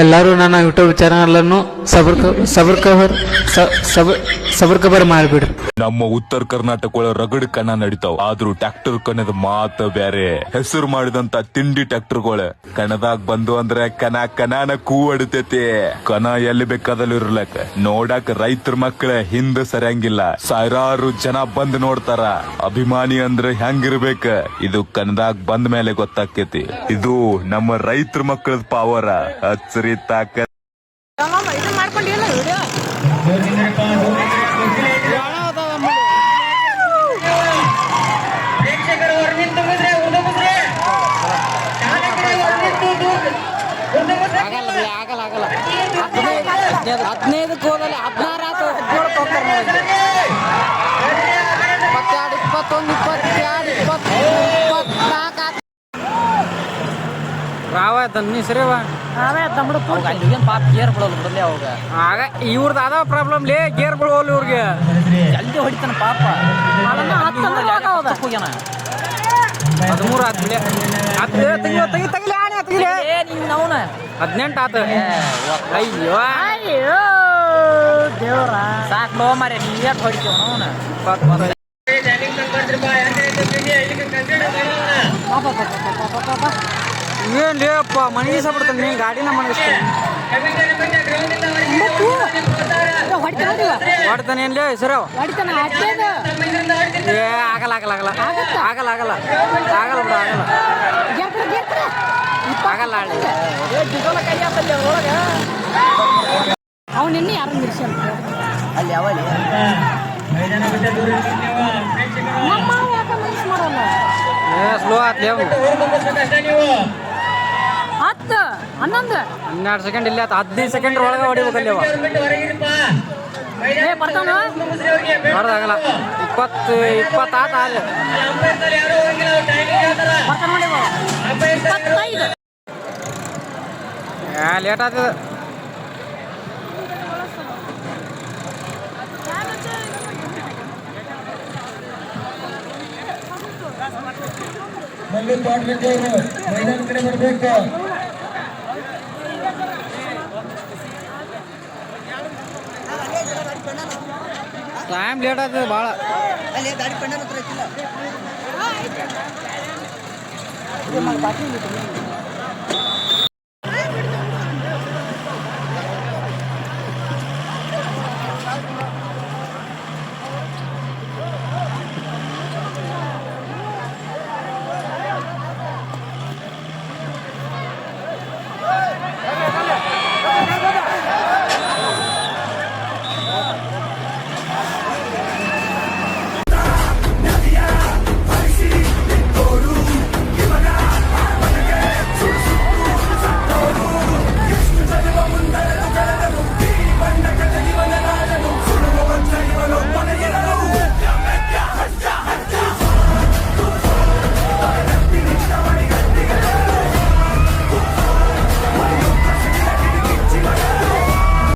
ಎಲ್ಲರೂ ನನ್ನ YouTube channel ಅನ್ನು ಸಬ್ಸ್ಕ್ರೈಬ್ ಮಾಡಿಬಿಡ್ರಿ. ನಮ್ಮ ಉತ್ತರ ಕರ್ನಾಟಕ ಒಳ ರಗಡ್ ಕಣ ನಡಿತಾವ್, ಆದ್ರೂ ಟ್ರ್ಯಾಕ್ಟರ್ ಕಣದ ಮಾತ ಬ್ಯಾರೆ. ಹೆಸರು ಮಾಡಿದಂತ ತಿಂಡಿ ಟ್ರ್ಯಾಕ್ಟರ್ಗಳ ಕಣದಾಗ ಬಂದು ಅಂದ್ರೆ ಕನಾನ ಕೂ ಹೊಡಿತೈತಿ. ಕಣ ಎಲ್ಲಿ ಬೇಕಾದಲ್ಲಿ ಇರ್ಲಕ್ ನೋಡಕ್ ರೈತರ ಮಕ್ಕಳ ಹಿಂದ ಸರಿಯಂಗಿಲ್ಲ. ಸಾವಿರಾರು ಜನ ಬಂದ್ ನೋಡ್ತಾರ. ಅಭಿಮಾನಿ ಅಂದ್ರೆ ಹೆಂಗಿರ್ಬೇಕ ಇದು ಕಣದಾಗ ಬಂದ ಮೇಲೆ ಗೊತ್ತಾಕೇತಿ. ಇದು ನಮ್ಮ ರೈತರ ಮಕ್ಕಳದ ಪಾವರ. ಹಚ್ಚರಿ ತಾಕ ಹದಿನೈದು ಕೋಲಲ್ಲಿ 16 ಹೋಗ್ತಾರೆ. 22, 21, 22, 24 ರಾವ ತನ್ನಿ ಸರಿವ ತಮ್ಮಡು ಅಲ್ಲಿಗೇನು ಪಾಪ ಗೇರ್ ಬಿಡೋದು ಬಿಡಲಿ ಅವಾಗ. ಆಗ ಇವ್ರದ್ದು ಅದ ಪ್ರಾಬ್ಲಮ್ ಲೇ, ಗೇರ್ ಬಿಡೋಲ್ಲ ಇವ್ರಿಗೆ. ಜಲ್ದಿ ಹೊಡಿತಾನ ಪಾಪ. 13 18 ಆತ. ಅಯ್ಯೋ ದೇವ್ರ ಸಾಕ್ ನೋ ಮಾರೆ, ನೀ ಯಾಕೆ ಹೊಡಿತೀವ ನೋನ. ಏನ್ ಲೇಪ್ಪ ಮನಗಿಸ ಬಿಡ್ತಾನೆ ನೀ ಗಾಡಿನ ಮನಗಿಸ್ತಾನೆ. ಹೊಡ್ತಾನೆ ಏನ್ಲೇ ಸರ? ಏ ಆಗಲ್ಲ ಆಗಲ್ಲ ಆಗಲ್ಲ ಆಗಲ್ಲ ಆಗಲ್ಲ ಆಗಲ್ಲ ಬಿಡ ಆಗಲ್ಲ ಆಗಲ್ಲ. ಅವನು ಇನ್ನೂ ಯಾರು ನಿಲ್ಸ ಅಲ್ಲಿ ಅವಲ್ಲಿ ಮಾಡಲ್ಲ. ಸ್ಲೋ ಆತ್ಲೇ ಅವನು. 10, 11, 12 ಸೆಕೆಂಡ್ ಇಲ್ಲ, 15 ಸೆಕೆಂಡ್ ಒಳಗೆ ಹೊಡಿಬೇಕಲ್ಲಿ ಅವ. ಬರ್ತಾನ ಹೊಡೆದಾಗಲ್ಲ. 20 ಆತ ಅಲ್ಲಿ ಬರ್ತಾನ ನೋಡಿ 25. ಲೇಟ್ ಆಗ್ತದೆ. ಮೈದಾನ ಕಡೆ ಬರ್ಬೇಕು. ಟೈಮ್ ಲೇಟ್ ಆಗ್ತದೆ ಭಾಳ. ಗಾಡಿ